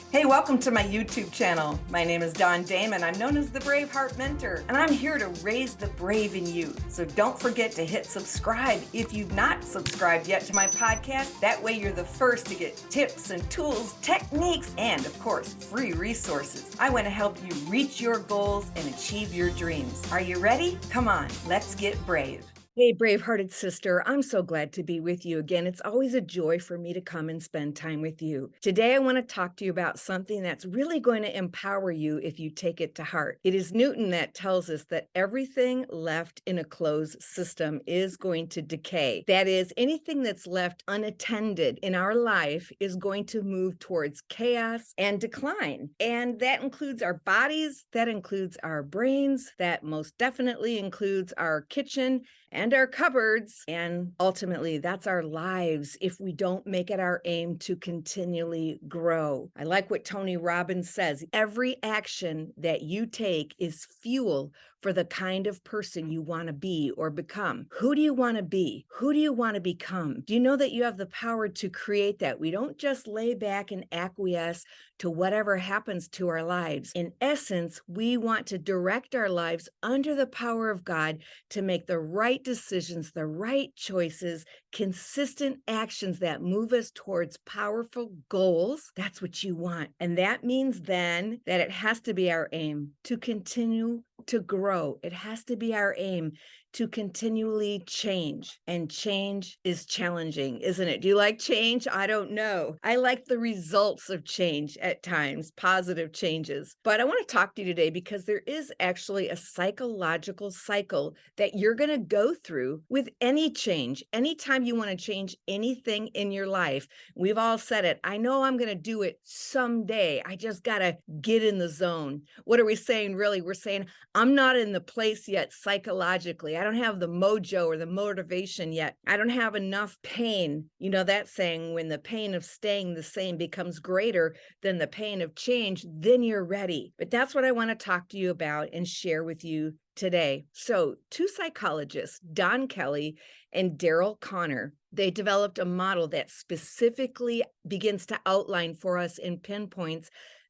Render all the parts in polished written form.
Hey, welcome to my YouTube channel. My name is Damon. I'm known as the BraveHeart Mentor, and I'm here to raise the brave in you. So don't forget to hit subscribe if you've not subscribed yet to my podcast. That way you're the first to get tips and tools, techniques, and of course, free resources. I want to help you reach your goals and achieve your dreams. Are you ready? Come on, let's get brave. Hey, brave-hearted sister, I'm so glad to be with you again. It's always a joy for me to come and spend time with you. Today, I want to talk to you about something that's really going to empower you if you take it to heart. It is Newton that tells us that everything left in a closed system is going to decay. That is, anything that's left unattended in our life is going to move towards chaos and decline. And that includes our bodies, that includes our brains, that most definitely includes our kitchen and our cupboards, and ultimately that's our lives if we don't make it our aim to continually grow. I like what Tony Robbins says: every action that you take is fuel for the kind of person you want to be or become. Who do you want to be? Who do you want to become? Do you know that you have the power to create that? We don't just lay back and acquiesce to whatever happens to our lives. In essence, we want to direct our lives under the power of God to make the right decisions, the right choices, consistent actions that move us towards powerful goals. That's what you want. And that means then that it has to be our aim to continue to grow. It has to be our aim to continually change. And change is challenging, isn't it? Do you like change? I don't know. I like the results of change at times, positive changes. But I want to talk to you today because there is actually a psychological cycle that you're going to go through with any change. Anytime you want to change anything in your life, we've all said it. I know I'm going to do it someday. I just got to get in the zone. What are we saying, really? We're saying, I'm not in the place yet psychologically. I don't have the mojo or the motivation yet. I don't have enough pain. You know that saying, when the pain of staying the same becomes greater than the pain of change, then you're ready. But that's what I want to talk to you about and share with you today. So, two psychologists, Don Kelly and Daryl Connor, they developed a model that specifically begins to outline for us in pinpoints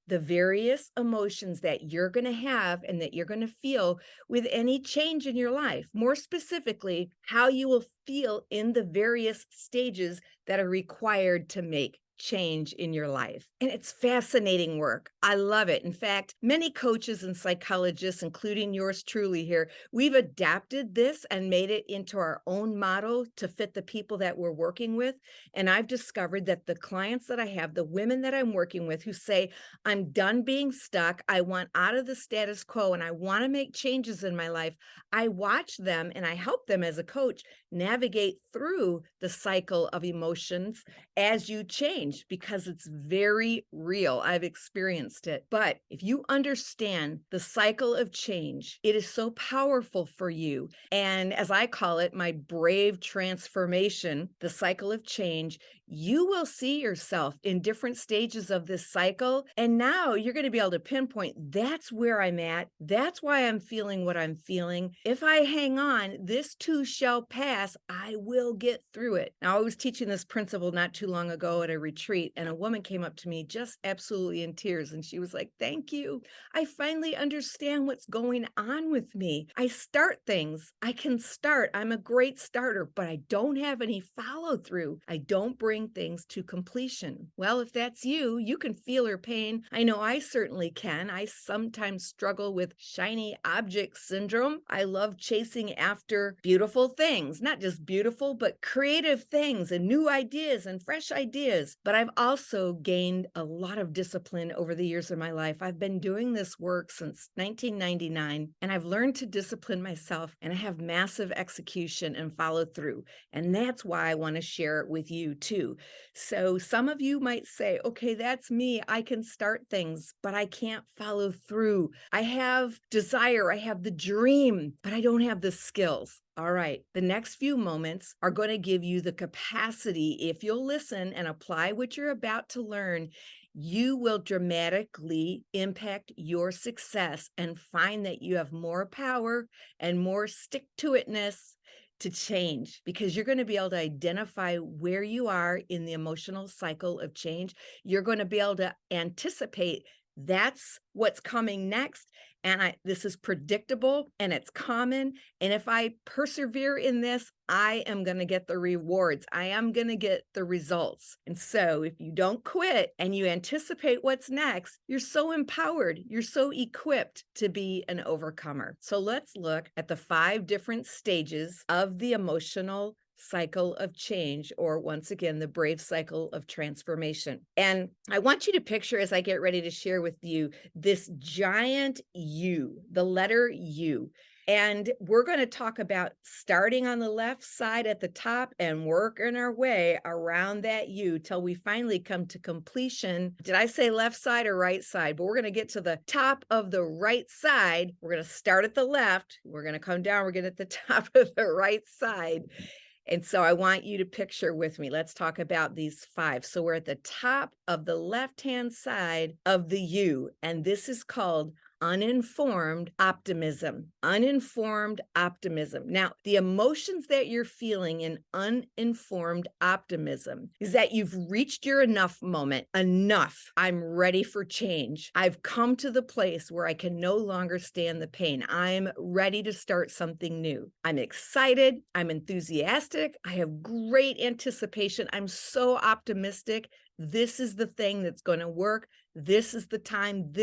the various emotions that you're going to have and that you're going to feel with any change in your life. More specifically, how you will feel in the various stages that are required to make change in your life. And it's fascinating work. I love it. In fact, many coaches and psychologists, including yours truly here, we've adapted this and made it into our own model to fit the people that we're working with. And I've discovered that the clients that I have, the women that I'm working with who say, I'm done being stuck, I want out of the status quo, and I want to make changes in my life, I watch them and I help them as a coach navigate through the cycle of emotions as you change, because it's very real. I've experienced it. But if you understand the cycle of change, it is so powerful for you. And as I call it, my brave transformation, the cycle of change, you will see yourself in different stages of this cycle. And now you're going to be able to pinpoint, that's where I'm at. That's why I'm feeling what I'm feeling. If I hang on, this too shall pass. I will get through it. Now, I was teaching this principle not too long ago at a retreat, and a woman came up to me just absolutely in tears, and she was like, thank you. I finally understand what's going on with me. I start things. I can start. I'm a great starter, but I don't have any follow through. I don't bring things to completion. Well, if that's you, you can feel her pain. I know I certainly can. I sometimes struggle with shiny object syndrome. I love chasing after beautiful things, not just beautiful, but creative things and new ideas and fresh ideas. But I've also gained a lot of discipline over the years of my life. I've been doing this work since 1999, and I've learned to discipline myself, and I have massive execution and follow through. And that's why I want to share it with you too. So some of you might say, okay, that's me. I can start things, but I can't follow through. I have desire, I have the dream, but I don't have the skills. All right, the next few moments are going to give you the capacity, if you'll listen and apply what you're about to learn, you will dramatically impact your success and find that you have more power and more stick-to-itness to change, because you're going to be able to identify where you are in the emotional cycle of change. You're going to be able to anticipate that's what's coming next. And this is predictable and it's common. And if I persevere in this, I am going to get the rewards. I am going to get the results. And so if you don't quit and you anticipate what's next, you're so empowered. You're so equipped to be an overcomer. So let's look at the 5 different stages of the emotional cycle of change, or once again, the brave cycle of transformation. And I want you to picture, as I get ready to share with you, this giant U, the letter U. And we're going to talk about starting on the left side at the top and working our way around that U till we finally come to completion. Did I say left side or right side? But we're going to get to the top of the right side. We're going to start at the left. We're going to come down. We're going to get to the top of the right side. And so I want you to picture with me. Let's talk about these 5. So we're at the top of the left-hand side of the U, and this is called uninformed optimism. Uninformed optimism. Now, the emotions that you're feeling in uninformed optimism is that you've reached your enough moment. Enough. I'm ready for change. I've come to the place where I can no longer stand the pain. I'm ready to start something new. I'm excited. I'm enthusiastic. I have great anticipation. I'm so optimistic. This is the thing that's going to work. This is the time.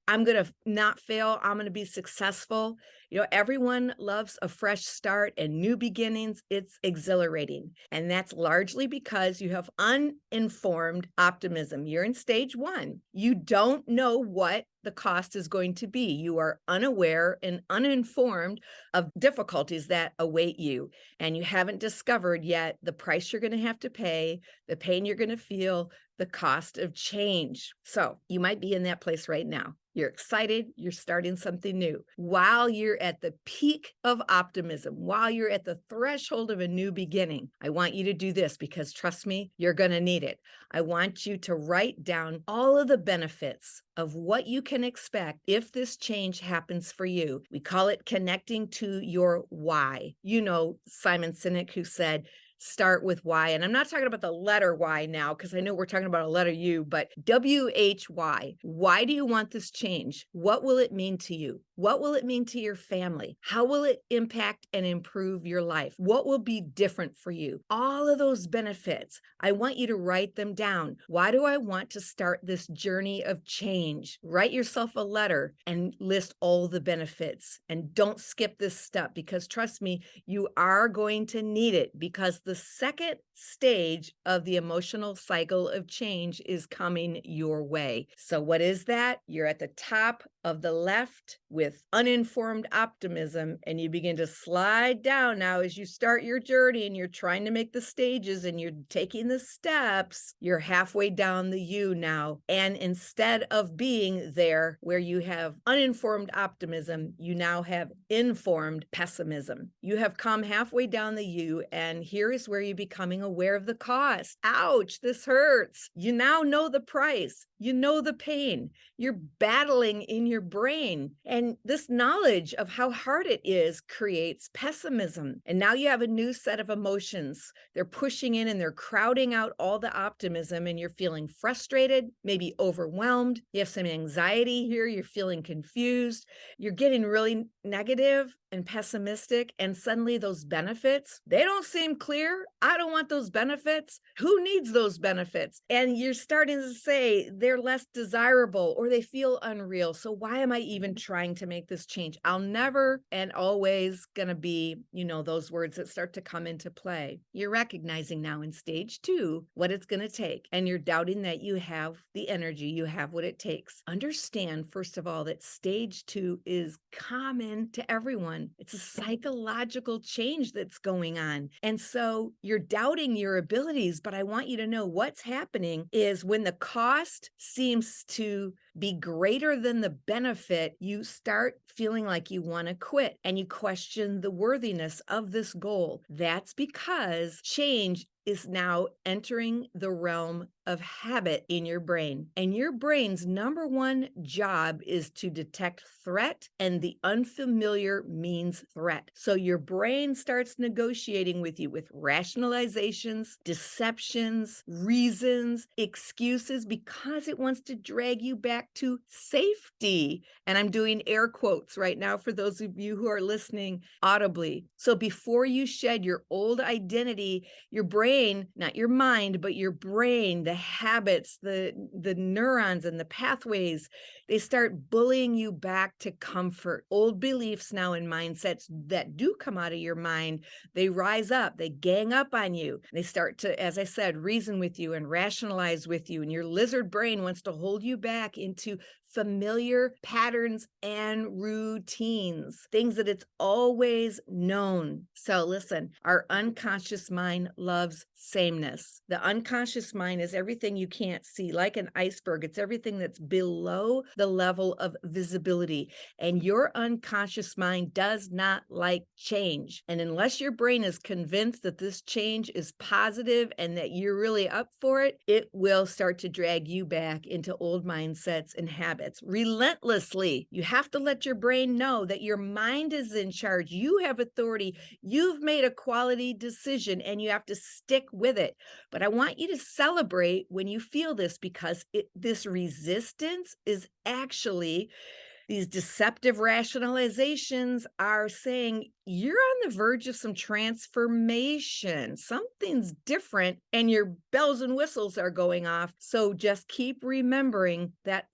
I'm going to not fail. I'm going to be successful. You know, everyone loves a fresh start and new beginnings. It's exhilarating. And that's largely because you have uninformed optimism. You're in stage 1. You don't know what the cost is going to be. You are unaware and uninformed of difficulties that await you. And you haven't discovered yet the price you're going to have to pay, the pain you're going to feel, the cost of change. So you might be in that place right now. You're excited. You're starting something new. While you're at the peak of optimism, while you're at the threshold of a new beginning, I want you to do this, because trust me, you're going to need it. I want you to write down all of the benefits of what you can expect if this change happens for you. We call it connecting to your why. You know, Simon Sinek, who said, start with why. And I'm not talking about the letter Y now, because I know we're talking about a letter U, but WHY. Why do you want this change? What will it mean to you? What will it mean to your family? How will it impact and improve your life? What will be different for you? All of those benefits, I want you to write them down. Why do I want to start this journey of change? Write yourself a letter and list all the benefits. And don't skip this step, because trust me, you are going to need it, because the second stage of the emotional cycle of change is coming your way. So what is that? You're at the top of the left with uninformed optimism, and you begin to slide down now as you start your journey, and you're trying to make the stages and you're taking the steps. You're halfway down the U now. And instead of being there where you have uninformed optimism, you now have informed pessimism. You have come halfway down the U, and here is where you're becoming aware of the cost. Ouch, this hurts. You now know the price. You know the pain. You're battling in your brain. And this knowledge of how hard it is creates pessimism. And now you have a new set of emotions. They're pushing in and they're crowding out all the optimism, and you're feeling frustrated, maybe overwhelmed. You have some anxiety here. You're feeling confused. You're getting really negative and pessimistic, and suddenly those benefits, they don't seem clear. I don't want those benefits. Who needs those benefits? And you're starting to say they're less desirable or they feel unreal. So why am I even trying to make this change? I'll never and always gonna be, those words that start to come into play. You're recognizing now in stage 2 what it's gonna take, and you're doubting that you have the energy, you have what it takes. Understand, first of all, that stage 2 is common to everyone. It's a psychological change that's going on. And so you're doubting your abilities, but I want you to know what's happening is when the cost seems to be greater than the benefit, you start feeling like you want to quit and you question the worthiness of this goal. That's because change is now entering the realm of habit in your brain. And your brain's number one job is to detect threat, and the unfamiliar means threat. So your brain starts negotiating with you with rationalizations, deceptions, reasons, excuses, because it wants to drag you back to safety. And I'm doing air quotes right now for those of you who are listening audibly. So before you shed your old identity, your brain, not your mind, but your brain, the habits, the neurons and the pathways, they start bullying you back to comfort. Old beliefs now and mindsets that do come out of your mind, they rise up, they gang up on you. They start to, as I said, reason with you and rationalize with you. And your lizard brain wants to hold you back into familiar patterns and routines, things that it's always known. So listen, our unconscious mind loves sameness. The unconscious mind is everything you can't see, like an iceberg. It's everything that's below the level of visibility. And your unconscious mind does not like change. And unless your brain is convinced that this change is positive and that you're really up for it, it will start to drag you back into old mindsets and habits relentlessly. You have to let your brain know that your mind is in charge. You have authority. You've made a quality decision and you have to stick with it. But I want you to celebrate when you feel this, because this resistance is actually, these deceptive rationalizations are saying you're on the verge of some transformation. Something's different and your bells and whistles are going off. So just keep remembering that,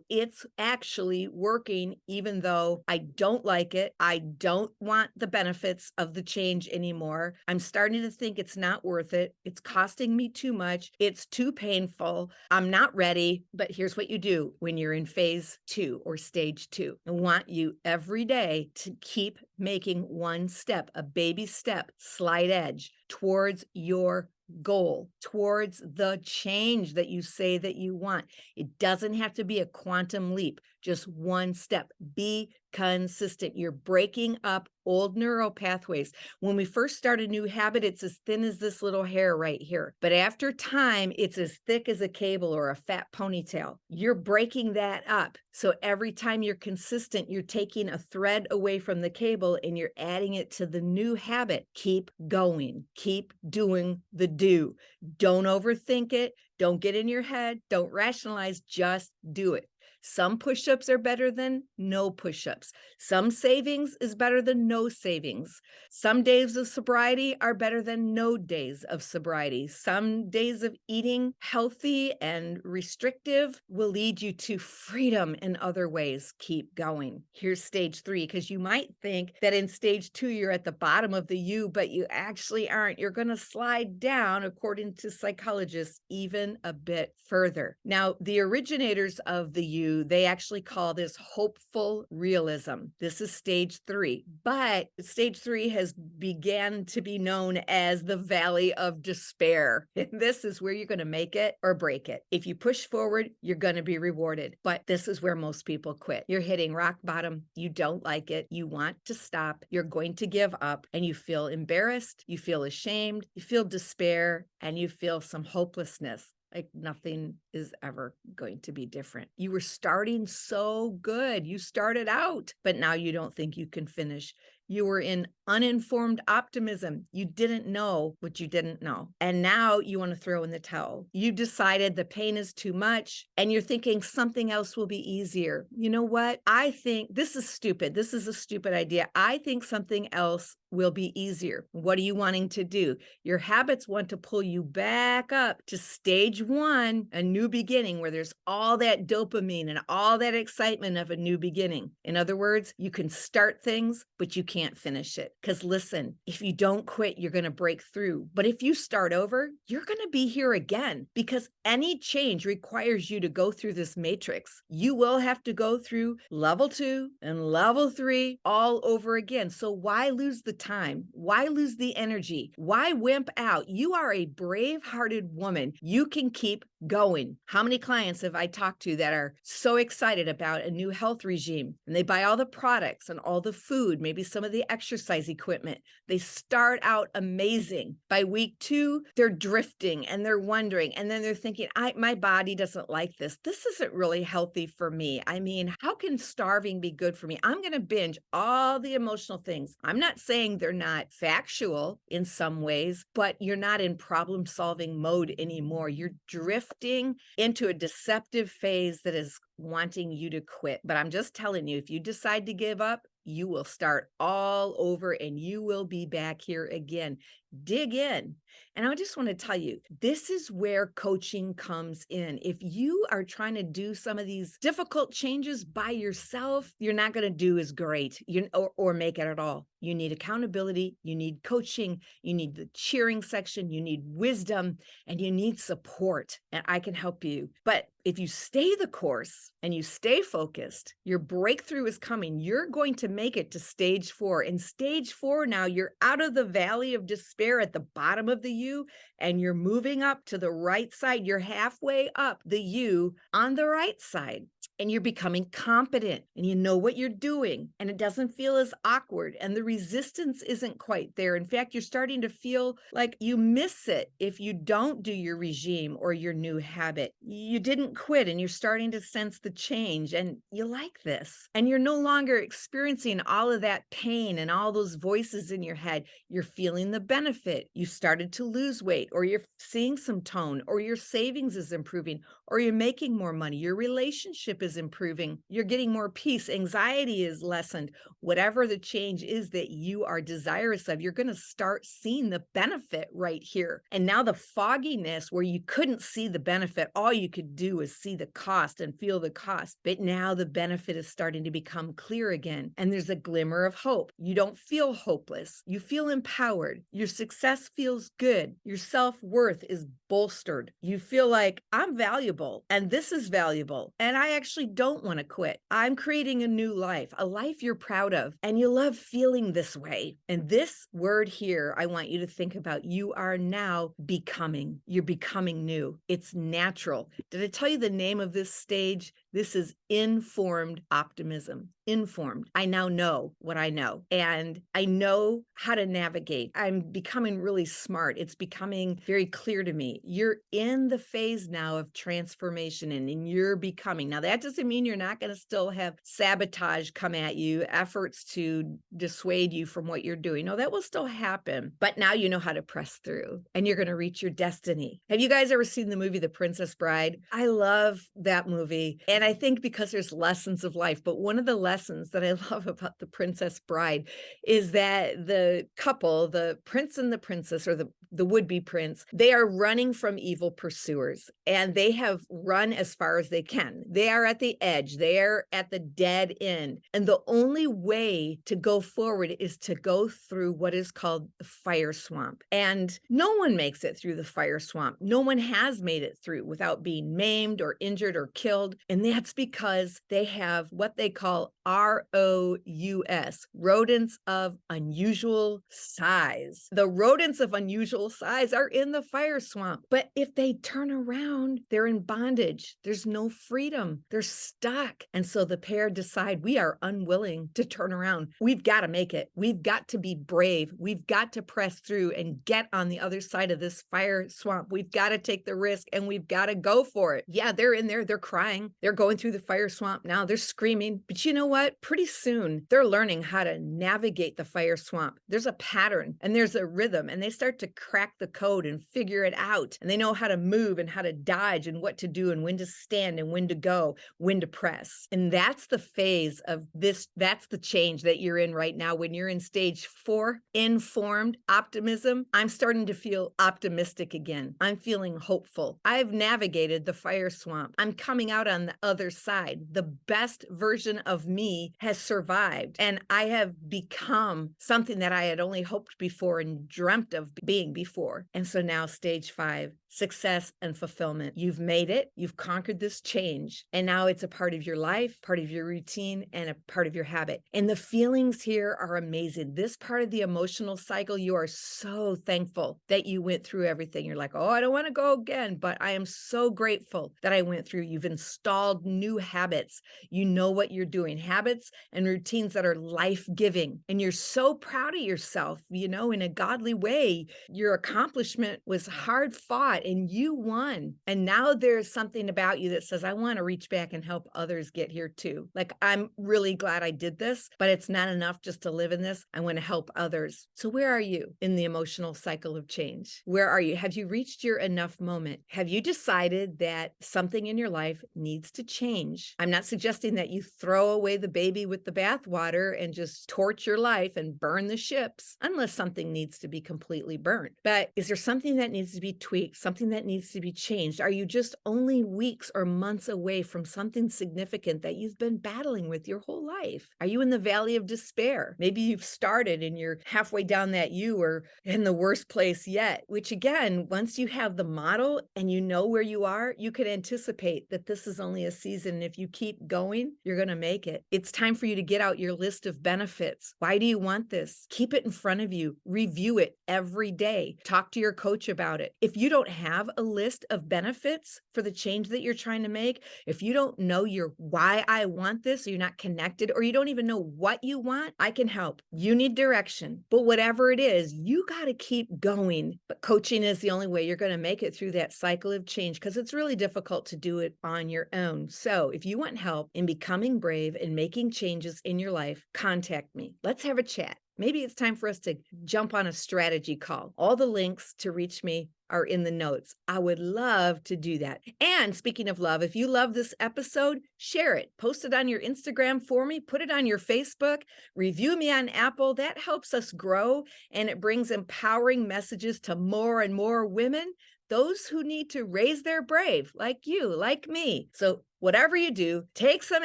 it's actually working, even though I don't like it. I don't want the benefits of the change anymore. I'm starting to think it's not worth it. It's costing me too much. It's too painful. I'm not ready. But here's what you do when you're in phase 2 or stage 2. I want you every day to keep making one step, a baby step, slight edge towards your goal, towards the change that you say that you want. It doesn't have to be a quantum leap, just one step. Be consistent. You're breaking up old neural pathways. When we first start a new habit, it's as thin as this little hair right here. But after time, it's as thick as a cable or a fat ponytail. You're breaking that up. So every time you're consistent, you're taking a thread away from the cable and you're adding it to the new habit. Keep going. Keep doing the do. Don't overthink it. Don't get in your head. Don't rationalize. Just do it. Some push-ups are better than no push-ups. Some savings is better than no savings. Some days of sobriety are better than no days of sobriety. Some days of eating healthy and restrictive will lead you to freedom in other ways. Keep going. Here's stage 3, because you might think that in stage 2, you're at the bottom of the U, but you actually aren't. You're going to slide down, according to psychologists, even a bit further. Now, the originators of the U, they actually call this hopeful realism. This is stage 3, but stage 3 has began to be known as the valley of despair. And this is where you're going to make it or break it. If you push forward, you're going to be rewarded. But this is where most people quit. You're hitting rock bottom. You don't like it. You want to stop. You're going to give up, and you feel embarrassed. You feel ashamed. You feel despair, and you feel some hopelessness. Like nothing is ever going to be different. You were starting so good. You started out, but now you don't think you can finish. You were in uninformed optimism. You didn't know what you didn't know. And now you want to throw in the towel. You decided the pain is too much and you're thinking something else will be easier. You know what? I think this is stupid. This is a stupid idea. I think something else will be easier. What are you wanting to do? Your habits want to pull you back up to stage 1, a new beginning, where there's all that dopamine and all that excitement of a new beginning. In other words, you can start things, but you can't finish it. Because listen, if you don't quit, you're going to break through. But if you start over, you're going to be here again, because any change requires you to go through this matrix. You will have to go through level 2 and level 3 all over again. So why lose the time? Why lose the energy? Why wimp out? You are a brave-hearted woman. You can keep going. How many clients have I talked to that are so excited about a new health regime, and they buy all the products and all the food, maybe some of the exercising equipment. They start out amazing. By week 2, they're drifting and they're wondering. And then they're thinking, my body doesn't like this. This isn't really healthy for me. I mean, how can starving be good for me? I'm going to binge all the emotional things. I'm not saying they're not factual in some ways, but you're not in problem solving mode anymore. You're drifting into a deceptive phase that is wanting you to quit. But I'm just telling you, if you decide to give up, you will start all over and you will be back here again. Dig in. And I just want to tell you, this is where coaching comes in. If you are trying to do some of these difficult changes by yourself, you're not going to do as great or make it at all. You need accountability, you need coaching, you need the cheering section, you need wisdom, and you need support. And I can help you. But if you stay the course and you stay focused, your breakthrough is coming. You're going to make it to stage 4. In stage 4 now, you're out of the valley of despair at the bottom of the U, and you're moving up to the right side. You're halfway up the U on the right side. And you're becoming competent and you know what you're doing and it doesn't feel as awkward and the resistance isn't quite there. In fact, you're starting to feel like you miss it if you don't do your regime or your new habit. You didn't quit and you're starting to sense the change and you like this. And you're no longer experiencing all of that pain and all those voices in your head. You're feeling the benefit. You started to lose weight or you're seeing some tone or your savings is improving or you're making more money. Your relationship is improving. You're getting more peace. Anxiety is lessened. Whatever the change is that you are desirous of, you're going to start seeing the benefit right here. And now the fogginess where you couldn't see the benefit, all you could do is see the cost and feel the cost. But now the benefit is starting to become clear again. And there's a glimmer of hope. You don't feel hopeless. You feel empowered. Your success feels good. Your self-worth is bolstered. You feel like I'm valuable and this is valuable. And I actually don't want to quit. I'm creating a new life, a life you're proud of, and you love feeling this way. And this word here, I want you to think about, you are now becoming. You're becoming new. It's natural. Did I tell you the name of this stage? This is informed optimism. Informed. I now know what I know, and I know how to navigate. I'm becoming really smart. It's becoming very clear to me. You're in the phase now of transformation and you're becoming. Now, that doesn't mean you're not going to still have sabotage come at you, efforts to dissuade you from what you're doing. No, that will still happen. But now you know how to press through and you're going to reach your destiny. Have you guys ever seen the movie The Princess Bride? I love that movie. And I think because there's lessons of life, but one of the lessons that I love about The Princess Bride is that the couple, the prince and the princess, or the would-be prince, they are running from evil pursuers and they have run as far as they can. They are at the edge. They are at the dead end. And the only way to go forward is to go through what is called the fire swamp. And no one makes it through the fire swamp. No one has made it through without being maimed or injured or killed. And that's because they have what they call ROUS, rodents of unusual size. The rodents of unusual size are in the fire swamp. But if they turn around, they're in bondage. There's no freedom. They're stuck. And so the pair decide, we are unwilling to turn around. We've got to make it. We've got to be brave. We've got to press through and get on the other side of this fire swamp. We've got to take the risk and we've got to go for it. Yeah, they're in there. They're crying. They're going through the fire swamp now. They're screaming. But you know what? Pretty soon, they're learning how to navigate the fire swamp. There's a pattern and there's a rhythm, and they start to crack the code and figure it out. And they know how to move and how to dodge and what to do and when to stand and when to go, when to press. And that's the phase of this. That's the change that you're in right now. When you're in stage 4, informed optimism, I'm starting to feel optimistic again. I'm feeling hopeful. I've navigated the fire swamp. I'm coming out on the other side. The best version of me has survived, and I have become something that I had only hoped before and dreamt of being before. And so now stage 5, success, and fulfillment. You've made it. You've conquered this change. And now it's a part of your life, part of your routine, and a part of your habit. And the feelings here are amazing. This part of the emotional cycle, you are so thankful that you went through everything. You're like, oh, I don't want to go again, but I am so grateful that I went through. You've installed new habits. You know what you're doing, habits and routines that are life-giving. And you're so proud of yourself, in a godly way. Your accomplishment was hard fought and you won. And now there's something about you that says, I want to reach back and help others get here too. Like, I'm really glad I did this, but it's not enough just to live in this. I want to help others. So where are you in the emotional cycle of change? Where are you? Have you reached your enough moment? Have you decided that something in your life needs to change? I'm not suggesting that you throw away the baby with the bathwater and just torch your life and burn the ships, unless something needs to be completely burned. But is there something that needs to be tweaked, something that needs to be changed? Are you just only weeks or months away from something significant that you've been battling with your whole life? Are you in the valley of despair? Maybe you've started and you're halfway down that U, or in the worst place yet, which again, once you have the model and you know where you are, you can anticipate that this is only a season. And if you keep going, you're going to make it. It's time for you to get out your list of benefits. Why do you want this? Keep it in front of you. Review it every day. Talk to your coach about it. If you don't have a list of benefits for the change that you're trying to make, if you don't know your why I want this, or you're not connected, or you don't even know what you want, I can help. You need direction, but whatever it is, you got to keep going. But coaching is the only way you're going to make it through that cycle of change, because it's really difficult to do it on your own. So if you want help in becoming brave and making changes in your life, contact me. Let's have a chat. Maybe it's time for us to jump on a strategy call. All the links to reach me are in the notes. I would love to do that. And speaking of love, if you love this episode, share it. Post it on your Instagram for me. Put it on your Facebook. Review me on Apple. That helps us grow, and it brings empowering messages to more and more women, those who need to raise their brave, like you, like me. So whatever you do, take some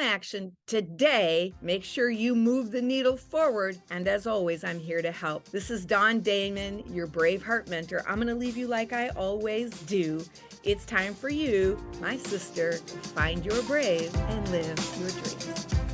action today. Make sure you move the needle forward. And as always, I'm here to help. This is Dawn Damon, your BraveHeart mentor. I'm going to leave you like I always do. It's time for you, my sister, to find your brave and live your dreams.